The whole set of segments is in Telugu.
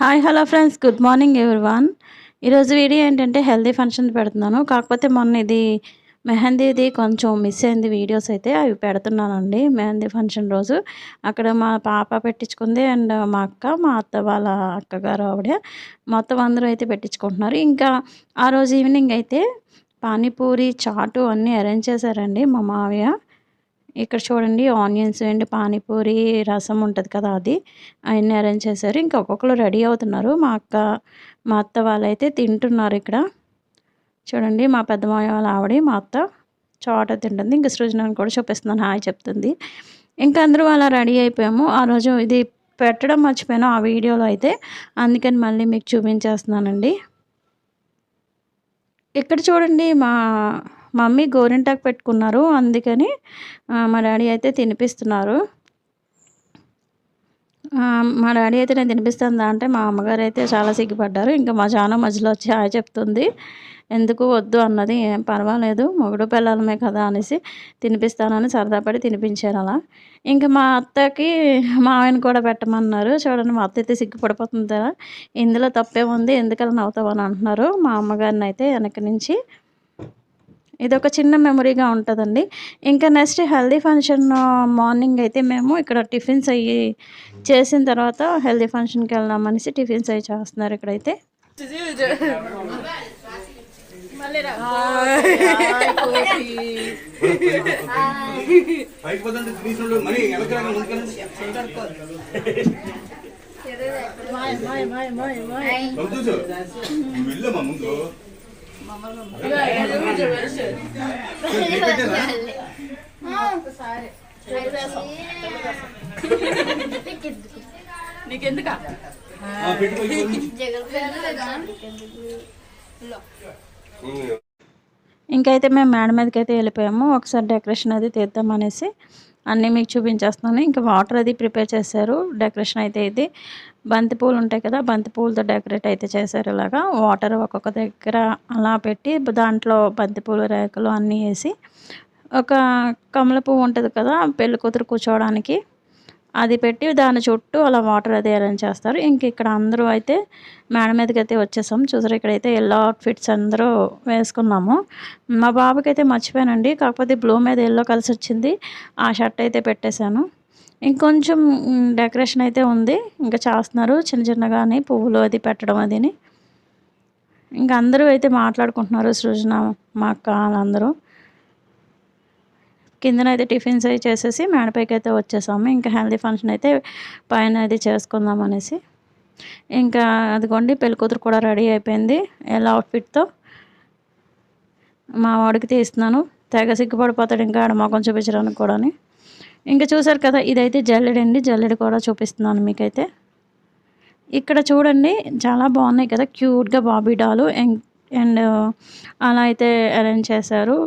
Hi hello friends good morning everyone. ఈరోజు వీడియో ఏంటంటే హెల్దీ ఫంక్షన్ పెడుతున్నాను. కాకపోతే మొన్న ఇది మెహందీది కొంచెం మిస్ అయింది వీడియోస్ అయితే అవి పెడుతున్నానండి. మెహందీ ఫంక్షన్ రోజు అక్కడ మా పాప పెట్టించుకుంది అండ్ మా అక్క, మా అత్త వాళ్ళ అక్కగారు ఆవిడ మొత్తం అందరూ అయితే పెట్టించుకుంటున్నారు. ఇంకా ఆ రోజు ఈవినింగ్ అయితే పానీపూరి, చాటు అన్నీ అరేంజ్ చేశారండి మా మావయ్య. ఇక్కడ చూడండి ఆనియన్స్ అండ్ పానీపూరి, రసం ఉంటది కదా అది. అయన్నీ అరేంజ్ చేశారు. ఇంకా ఒక్కొక్కళ్ళు రెడీ అవుతున్నారు. మా అక్క, మా అత్త వాళ్ళైతే తింటున్నారు ఇక్కడ. చూడండి మా పెద్ద మావయ్య వాళ్ళ ఆవిడ, మా అత్త చాట్ తింటుంది. ఇంక సృజనని కూడా చూపిస్తున్నాను హాయ్ చెప్తుంది. ఇంకా అందరూ అలా రెడీ అయిపోయాము. ఆ రోజు ఇది పెట్టడం మర్చిపోయాను ఆ వీడియోలో అయితే. అందుకని మళ్ళీ మీకు చూపించేస్తున్నానండి. ఇక్కడ చూడండి మా మమ్మీ గోరింటాకు పెట్టుకున్నారు. అందుకని మా డాడీ అయితే తినిపిస్తున్నారు. మా డాడీ అయితే నేను తినిపిస్తాను అంటే మా అమ్మగారైతే చాలా సిగ్గుపడ్డారు. ఇంకా మా జాన మధ్యలో వచ్చి హాయ్ చెప్తుంది. ఎందుకు వద్దు అన్నది. ఏం పర్వాలేదు మొగుడు పెళ్ళాలమే కదా అనేసి తినిపిస్తానని సరదా పడి తినిపించాను అలా. ఇంకా మా అత్తకి మావయ్యని కూడా పెట్టమన్నారు. చూడండి మా అత్త అయితే సిగ్గుపడిపోతుంది కదా! ఇందులో తప్పేముంది ఎందుకలా నవ్వుతావని అంటున్నారు మా అమ్మగారినైతే వెనక నుంచి. ఇదొక చిన్న మెమొరీగా ఉంటదండి. ఇంకా నెక్స్ట్ హెల్దీ ఫంక్షన్ మార్నింగ్ అయితే మేము ఇక్కడ టిఫిన్స్ అయ్యి చేసిన తర్వాత హెల్దీ ఫంక్షన్‌కి వెళ్దాం అనేసి టిఫిన్స్ అయి చేస్తున్నారు ఇక్కడైతే. నీకెందుకా ఇంకైతే మేము మేడ మీదకైతే వెళ్ళిపోయాము. ఒకసారి డెకరేషన్ అది తీద్దామనేసి అన్నీ మీకు చూపించేస్తున్నాను. ఇంకా వాటర్ అది ప్రిపేర్ చేశారు. డెకరేషన్ అయితే ఇది బంతిపూలు ఉంటాయి కదా, బంతిపూలతో డెకరేట్ అయితే చేశారు. ఇలాగా వాటర్ ఒక్కొక్క దగ్గర అలా పెట్టి దాంట్లో బంతిపూలు రేకులు అన్నీ వేసి ఒక కమల పువ్వు ఉంటుంది కదా పెళ్లి కూతురు కూర్చోవడానికి, అది పెట్టి దాని చుట్టూ అలా వాటర్ అది అరేంజ్ చేస్తారు. ఇంక ఇక్కడ అందరూ అయితే మేడ మీదకైతే వచ్చేసాం. చూసారు ఇక్కడైతే ఎల్లో అవుట్ఫిట్స్ అందరూ వేసుకున్నాము. మా బాబుకైతే మర్చిపోయానండి. కాకపోతే బ్లూ మీద ఎల్లో కలిసి వచ్చింది. ఆ షర్ట్ అయితే పెట్టేశాను. ఇంకొంచెం డెకరేషన్ అయితే ఉంది. ఇంకా చేస్తున్నారు చిన్న చిన్నగాని పువ్వులు అది పెట్టడం అదిని. ఇంకా అందరూ అయితే మాట్లాడుకుంటున్నారు. సృజన, మా అక్క వాళ్ళందరూ. కిందనైతే టిఫిన్స్ అవి చేసేసి మేడపైకి అయితే వచ్చేసాము. ఇంకా హెల్దీ ఫంక్షన్ అయితే పైన అది చేసుకుందాం అనేసి. ఇంకా అదిగోండి పెళ్ళికూతురు కూడా రెడీ అయిపోయింది ఎలా అవుట్ఫిట్తో. మా వాడికి తీస్తున్నాను. తెగ సిగ్గుపడిపోతాడు ఇంకా ఆడ మొఖం చూపించడానికి కూడా. ఇంకా చూసారు కదా ఇదైతే జల్లెడండి. జల్లెడ కూడా చూపిస్తున్నాను మీకైతే. ఇక్కడ చూడండి చాలా బాగున్నాయి కదా క్యూట్గా బాబీ డాలు అండ్ అలా అయితే అరేంజ్ చేశారు.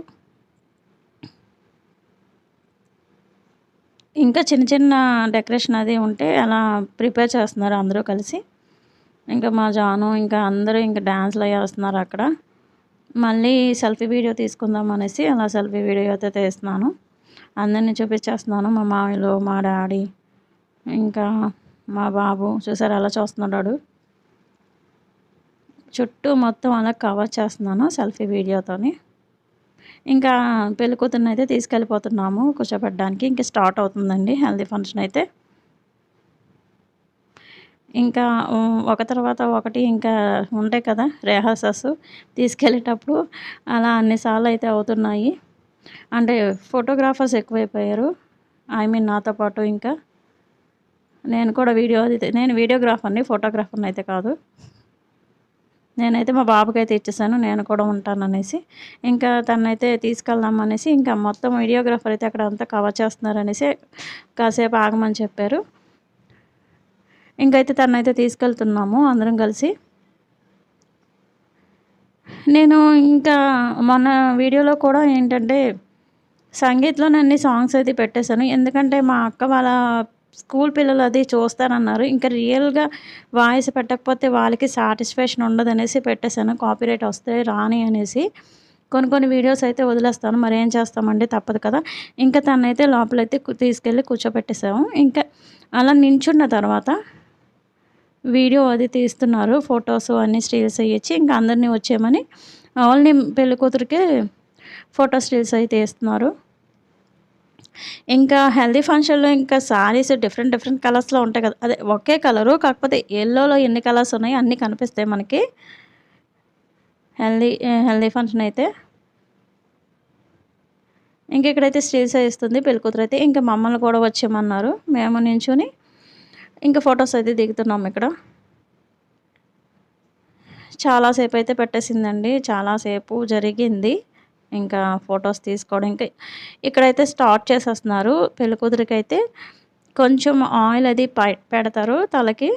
ఇంకా చిన్న చిన్న డెకరేషన్ అది ఉంటే అలా ప్రిపేర్ చేస్తున్నారు అందరూ కలిసి. ఇంకా మా జాను ఇంకా అందరూ ఇంకా డ్యాన్స్లు అవి వేస్తున్నారు అక్కడ. మళ్ళీ సెల్ఫీ వీడియో తీసుకుందాం అనేసి అలా సెల్ఫీ వీడియో అయితే తీస్తున్నాను. అందరినీ చూపించేస్తున్నాను. మా మామయ్యలు, మా డాడీ, ఇంకా మా బాబు చూసారు అలా చూస్తున్నాడు. చుట్టూ మొత్తం అలా కవర్ చేస్తున్నాను సెల్ఫీ వీడియోతోని. ఇంకా పెళ్ళికూతురుని అయితే తీసుకెళ్ళిపోతున్నాము కూర్చోబెట్టడానికి. ఇంకా స్టార్ట్ అవుతుందండి హెల్దీ ఫంక్షన్ అయితే. ఇంకా ఒక తర్వాత ఒకటి ఇంకా ఉంటాయి కదా రిహార్సల్స్ తీసుకెళ్ళేటప్పుడు అలా అన్నిసార్లు అయితే అవుతున్నాయి. అంటే ఫోటోగ్రాఫర్స్ ఎక్కువైపోయారు. ఐ మీన్ నాతో పాటు ఇంకా నేను కూడా నేను వీడియోగ్రాఫర్ని, ఫోటోగ్రాఫర్ని అయితే కాదు. నేనైతే మా బాబుకైతే ఇచ్చేసాను నేను కూడా ఉంటాననేసి. ఇంకా తనైతే తీసుకెళ్దాం అనేసి ఇంకా మొత్తం వీడియోగ్రాఫర్ అయితే అక్కడ అంతా కవర్ చేస్తున్నారనేసి కాసేపు ఆగమని చెప్పారు. ఇంకైతే తనైతే తీసుకెళ్తున్నాము అందరం కలిసి. నేను ఇంకా మొన్న వీడియోలో కూడా ఏంటంటే సంగీత్‌లోనే అన్ని సాంగ్స్ అయితే పెట్టేశాను. ఎందుకంటే మా అక్క వాళ్ళ స్కూల్ పిల్లలు అది చూస్తానన్నారు. ఇంకా రియల్‌గా వాయిస్ పెట్టకపోతే వాళ్ళకి సాటిస్ఫాక్షన్ ఉండదనేసి పెట్టేశాను. కాపీరైట్ వస్తే రాని అనేసి. కొన్ని కొన్ని వీడియోస్ అయితే వదిలేస్తాను. మరేం చేస్తామండి తప్పదు కదా! ఇంకా తనైతే లోపలైతే తీసుకెళ్ళి కూర్చోబెట్టేసాము. ఇంకా అలా నించున్న తర్వాత వీడియో అది తీస్తున్నారు. ఫోటోస్ అన్నీ స్టిల్స్ అయ్యిచ్చి ఇంకా అందరిని వచ్చేయమని ఓన్లీ పెళ్ళికూతురికే ఫోటో స్టిల్స్ అయి తీస్తున్నారు. ఇంకా హల్దీ ఫంక్షన్‌లో ఇంకా సారీస్ డిఫరెంట్ కలర్స్‌లో ఉంటాయి కదా! అదే ఒకే కలరు కాకపోతే యెల్లోలో ఎన్ని కలర్స్ ఉన్నాయో అన్నీ కనిపిస్తాయి మనకి. హల్దీ ఫంక్షన్ అయితే. ఇంక ఇక్కడైతే స్టిల్స్ ఇస్తుంది పెళ్ళికూతురైతే. ఇంక మమ్మల్ని కూడా వచ్చేయమన్నారు. మేము నించొని ఇంక ఫోటోస్ అయితే దిగుతున్నాం ఇక్కడ. చాలా సేపయితే పెట్టేసిందండి. చాలా సేపు జరిగింది. ఇంకా ఫోటోస్ తీసుకోవడం. ఇంకా ఇక్కడైతే స్టార్ట్ చేసేస్తున్నారు. పెళ్ళికూతురికైతే కొంచెం ఆయిల్ అది పెడతారు తలకి.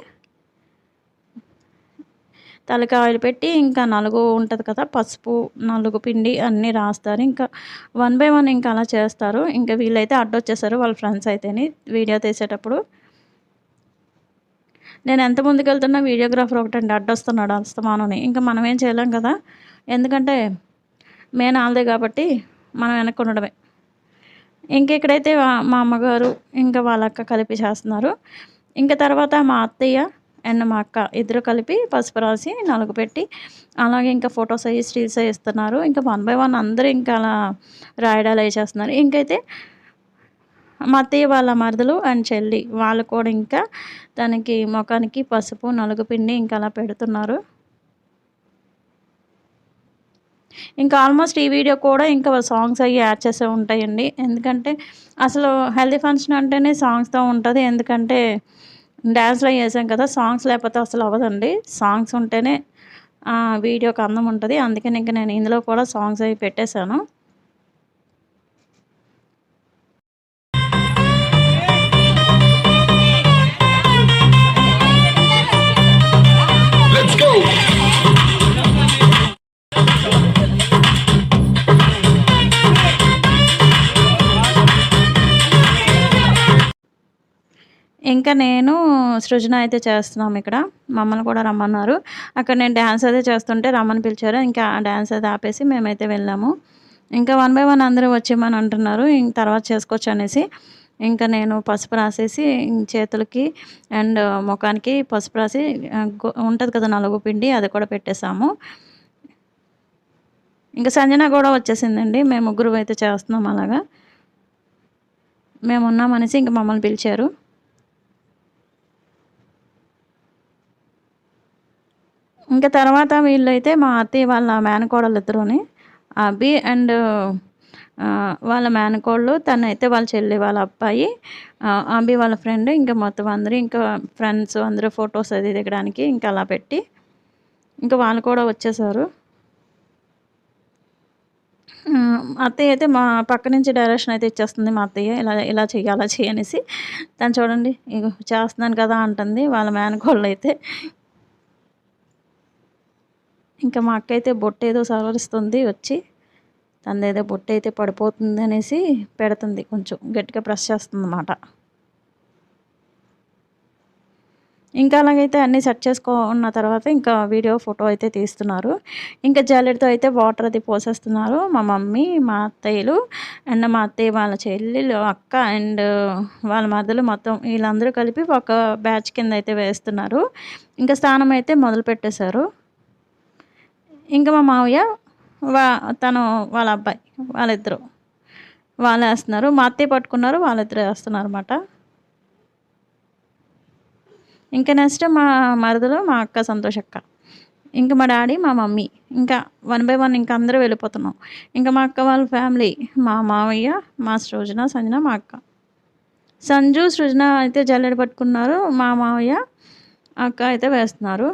తలకి ఆయిల్ పెట్టి ఇంకా నలుగు ఉంటది కదా! పసుపు, నలుగు పిండి అన్నీ రాస్తారు. ఇంకా వన్ బై వన్ ఇంకా అలా చేస్తారు. ఇంకా వీళ్ళైతే అడ్డొచ్చేసారు వాళ్ళ ఫ్రెండ్స్ అయితేని వీడియో తీసేటప్పుడు. నేను ఎంత ముందుకెళ్తున్నా వీడియోగ్రాఫర్ ఒకటండి అడ్డొస్తున్నాడు అస్తమానుని. ఇంక మనం ఏం చేయలేం కదా! ఎందుకంటే మెయిన్ ఆళ్ళదే కాబట్టి మనం వెనక్కి ఉండడమే. ఇంక ఇక్కడైతే మా అమ్మగారు, ఇంకా వాళ్ళ అక్క కలిపి చేస్తున్నారు. ఇంక తర్వాత మా అత్తయ్య అండ్ మా అక్క ఇద్దరు కలిపి పసుపు రాసి నలుగు పెట్టి అలాగే ఇంకా ఫోటోస్ అయ్యి స్టిల్స్ అయ్యి ఇస్తున్నారు. ఇంకా వన్ బై వన్ అందరూ ఇంకా అలా రాయడాలు అయి చేస్తున్నారు. ఇంకైతే మా అత్తయ్య వాళ్ళ మరదలు అండ్ చెల్లి వాళ్ళు కూడా ఇంకా తనకి మొఖానికి పసుపు, నలుగు పిండి ఇంకా అలా పెడుతున్నారు. ఇంకా ఆల్మోస్ట్ ఈ వీడియో కూడా ఇంకా సాంగ్స్ అయ్యి యాడ్ చేసే ఉంటాయండి. ఎందుకంటే అసలు హెల్తీ ఫంక్షన్ అంటేనే సాంగ్స్‌తో ఉంటది. ఎందుకంటే డాన్స్‌లు అయి ఏసాం కదా! సాంగ్స్ లేకపోతే అసలు అవ్వదండి. సాంగ్స్ ఉంటేనే వీడియోకి అందం ఉంటది. అందుకని ఇంక నేను ఇందులో కూడా సాంగ్స్ అవి పెట్టేశాను. Let's go. ఇంకా నేను, సృజన అయితే చేస్తున్నాం ఇక్కడ. మమ్మల్ని కూడా రమ్మన్నారు. అక్కడ నేను డాన్స్ అదే చేస్తుంటే రమ్మని పిలిచారు. ఇంకా డాన్స్ అది ఆపేసి మేమైతే వెళ్ళాము. ఇంకా వన్ బై వన్ అందరూ వచ్చేయమని అంటున్నారు. తర్వాత చేసుకోవచ్చు అనేసి. ఇంకా నేను పసుపు రాసేసి చేతులకి అండ్ మొఖానికి పసుపు రాసి ఉంటది కదా నలుగు పిండి అది కూడా పెట్టేసాము. ఇంకా సంజన కూడా వచ్చేసిందండి. మేము ముగ్గురం అయితే చేస్తున్నాం అలాగా. మేమున్నామనేసి ఇంక మమ్మల్ని పిలిచారు. ఇంకా తర్వాత వీళ్ళైతే మా అత్తయ్య వాళ్ళ మేనకోడలిద్దరూని అభి అండ్ వాళ్ళ మేనకోడలు తనైతే వాళ్ళ చెల్లి వాళ్ళ అబ్బాయి, అభి వాళ్ళ ఫ్రెండ్ ఇంకా మొత్తం అందరూ ఇంకా ఫ్రెండ్స్ అందరూ ఫొటోస్ అది దిగడానికి ఇంకా అలా పెట్టి ఇంకా వాళ్ళు కూడా వచ్చేసారు. అత్తయ్య అయితే మా పక్క నుంచి డైరెక్షన్ అయితే ఇచ్చేస్తుంది మా అత్తయ్య. ఇలా ఇలా చెయ్యి, అలా చెయ్యి అనేసి. తను చూడండి ఇగో చేస్తున్నాను కదా అంటుంది వాళ్ళ మేనకోడలైతే. ఇంకా మా అక్కయితే బొట్టేదో సవరిస్తుంది వచ్చి. తనదేదో బొట్టయితే పడిపోతుందనేసి పెడుతుంది. కొంచెం గట్టిగా ప్రెస్ చేస్తుందన్నమాట. ఇంకా అలాగైతే అన్నీ సెట్ చేసుకున్న తర్వాత ఇంకా వీడియో, ఫోటో అయితే తీస్తున్నారు. ఇంకా జల్లెడతో అయితే వాటర్ అది పోసేస్తున్నారు. మా మమ్మీ, మా అత్తయ్యలు అండ్ మా అత్తయ్య వాళ్ళ చెల్లెలు, అక్క అండ్ వాళ్ళ మరదలు మొత్తం వీళ్ళందరూ కలిపి ఒక బ్యాచ్ కింద అయితే వేస్తున్నారు. ఇంకా స్నానం అయితే మొదలుపెట్టేశారు. ఇంకా మా మావయ్య తను వాళ్ళ అబ్బాయి వాళ్ళిద్దరూ వాళ్ళేస్తున్నారు. మా అత్తయ్య పట్టుకున్నారు. వాళ్ళిద్దరూ ఏస్తున్నారన్నమాట. ఇంకా నెక్స్ట్ మా మరదలు, మా అక్క సంతోషక్క. ఇంక మా డాడీ, మా మమ్మీ. ఇంకా వన్ బై వన్ ఇంక అందరూ వెళ్ళిపోతున్నాం. ఇంకా మా అక్క వాళ్ళ ఫ్యామిలీ, మా మావయ్య, మా సృజన, సంజన, మా అక్క. సంజు, సృజన అయితే జల్లెడ పట్టుకున్నారు. మా మావయ్య, అక్క అయితే వేస్తున్నారు.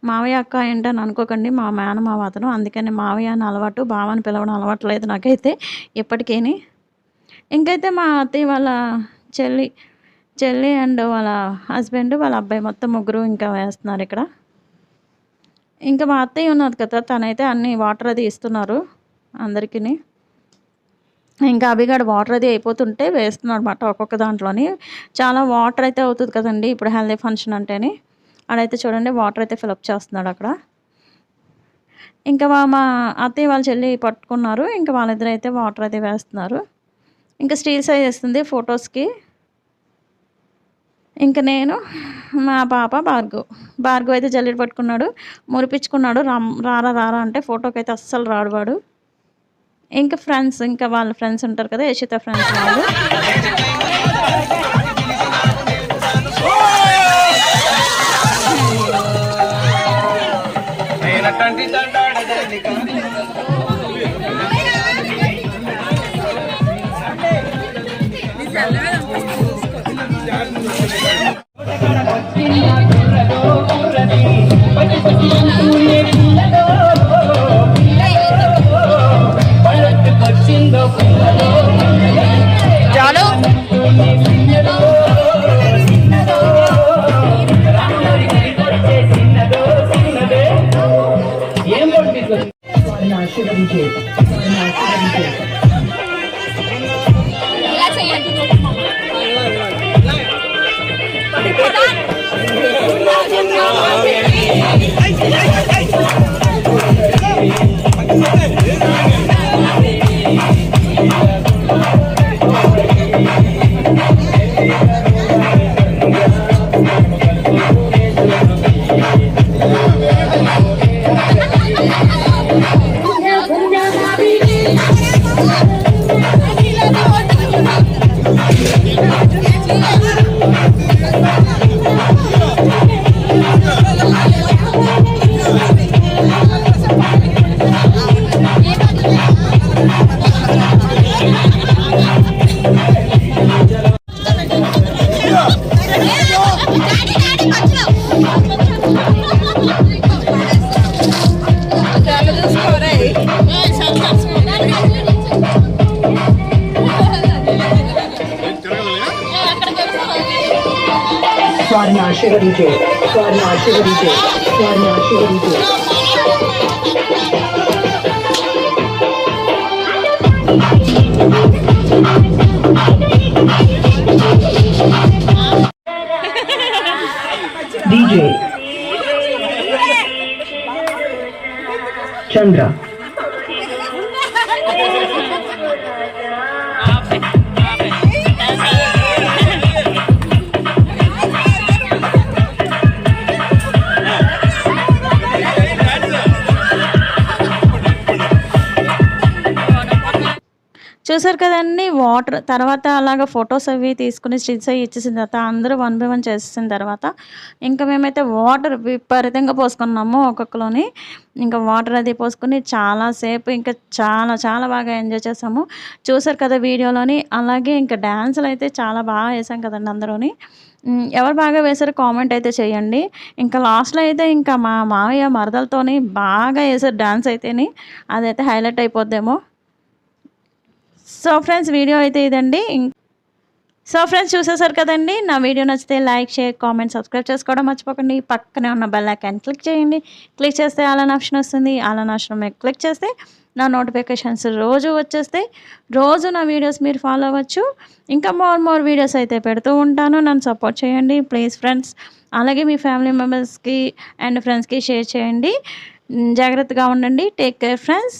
మావయ్య, అక్క ఏంటని అనుకోకండి. మా మేనమామ అతను. అందుకని మావయ్య అని అలవాటు. బావ అని పిలవడం అలవాటు లేదు నాకైతే ఎప్పటికీని. ఇంకైతే మా అత్తయ్య వాళ్ళ చెల్లి చెల్లి అండ్ వాళ్ళ హస్బెండ్, వాళ్ళ అబ్బాయి మొత్తం ముగ్గురు ఇంకా వేస్తున్నారిక్కడ. ఇంకా మా అత్తయ్య ఉన్నది కదా! తనైతే అన్నీ వాటర్ అది ఇస్తున్నారు అందరికిని. ఇంకా అభిగాడు వాటర్ అది అయిపోతుంటే వేస్తున్నాడన్నమాట ఒక్కొక్క దాంట్లోని. చాలా వాటర్ అయితే అవుతది కదండీ! ఇప్పుడు హెల్తీ ఫంక్షన్ అంటేని. ఆడైతే చూడండి వాటర్ అయితే ఫిలప్ చేస్తున్నాడు అక్కడ. ఇంకా మా అత్తయ్య వాళ్ళ చెల్లి పట్టుకున్నారు. ఇంకా వాళ్ళిద్దరైతే వాటర్ అది వేస్తున్నారు. ఇంకా స్టీల్ సైజ్ ఏస్తుంది ఫోటోస్‌కి. ఇంక నేను, మా పాప భార్గవ్ అయితే జల్లెడ పట్టుకున్నాడు. మురిపించుకున్నాడు. రారా రారా అంటే ఫోటోకైతే అస్సలు రాడు వాడు. ఇంకా ఫ్రెండ్స్, ఇంకా వాళ్ళ ఫ్రెండ్స్ ఉంటారు కదా! యషిత ఫ్రెండ్స్ వాళ్ళు. DJ Chandra. చూసారు కదండీ! వాటర్ తర్వాత అలాగా ఫోటోస్ అవి తీసుకొని స్టిల్స్ అవి ఇచ్చేసిన తర్వాత అందరూ 1 బై 1 చేసేసిన తర్వాత ఇంకా మేమైతే వాటర్ విపరీతంగా పోసుకున్నాము ఒక్కొక్కలోని. ఇంకా వాటర్ అది పోసుకొని చాలా సేపు ఇంకా చాలా చాలా బాగా ఎంజాయ్ చేసాము. చూసారు కదా వీడియోలోని. అలాగే ఇంకా డాన్సులు అయితే చాలా బాగా వేసాం కదండీ అందరూని. ఎవరు బాగా వేశారో కామెంట్ అయితే చేయండి. ఇంకా లాస్ట్‌లో అయితే ఇంకా మా మావయ్య మరదలతోని బాగా వేశారు డాన్స్ అయితేని. అదైతే హైలైట్ అయిపోద్దేమో. సో ఫ్రెండ్స్ వీడియో అయితే ఇదండి. సో ఫ్రెండ్స్ చూసేసారు కదండీ! నా వీడియో నచ్చితే లైక్, షేర్, కామెంట్, సబ్స్క్రైబ్ చేసుకోవడం మర్చిపోకండి. పక్కనే ఉన్న బెల్ ఐకాన్ క్లిక్ చేయండి. క్లిక్ చేస్తే ఆల్ అనే ఆప్షన్ వస్తుంది. ఆల్ అనే ఆప్షన్ మీద క్లిక్ చేస్తే నా నోటిఫికేషన్స్ రోజు వచ్చేస్తాయి. రోజు నా వీడియోస్ మీరు ఫాలో అవ్వచ్చు. ఇంకా మోర్ వీడియోస్ అయితే పెడుతూ ఉంటాను. నన్ను సపోర్ట్ చేయండి ప్లీజ్ ఫ్రెండ్స్. అలాగే మీ ఫ్యామిలీ మెంబర్స్‌కి అండ్ ఫ్రెండ్స్‌కి షేర్ చేయండి. జాగ్రత్తగా ఉండండి. Take care friends.